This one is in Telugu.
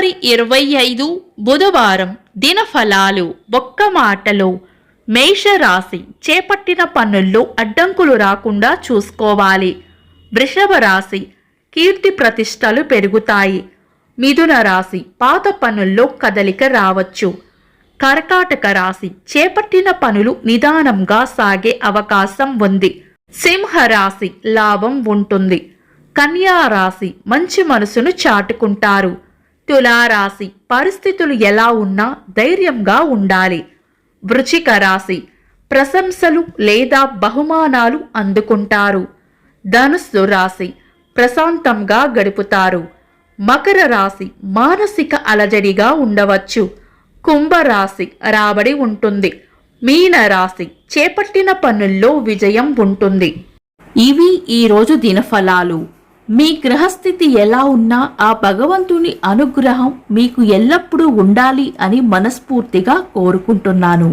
ఫిబ్రవరి 25 బుధవారం దినఫలాలు ఒక్క మాటలో మేషరాశి చేపట్టిన పనుల్లో అడ్డంకులు రాకుండా చూసుకోవాలి. వృషభ రాశి కీర్తి ప్రతిష్టలు పెరుగుతాయి. మిథున రాశి పాత పనుల్లో కదలిక రావచ్చు. కర్కాటక రాశి చేపట్టిన పనులు నిదానంగా సాగే అవకాశం ఉంది. సింహరాశి లాభం ఉంటుంది. కన్యా రాశి మంచి మనసును చాటుకుంటారు. తులారాశి పరిస్థితులు ఎలా ఉన్నా ధైర్యంగా ఉండాలి. వృశ్చిక రాశి ప్రశంసలు లేదా బహుమానాలు అందుకుంటారు. ధనుస్సు రాశి ప్రశాంతంగా గడుపుతారు. మకర రాశి మానసిక అలజడిగా ఉండవచ్చు. కుంభరాశి రాబడి ఉంటుంది. మీన రాశి చేపట్టిన పనుల్లో విజయం ఉంటుంది. ఇవి ఈరోజు దినఫలాలు. మీ గ్రహస్థితి ఎలా ఉన్నా ఆ భగవంతుని అనుగ్రహం మీకు ఎల్లప్పుడూ ఉండాలి అని మనస్ఫూర్తిగా కోరుకుంటున్నాను.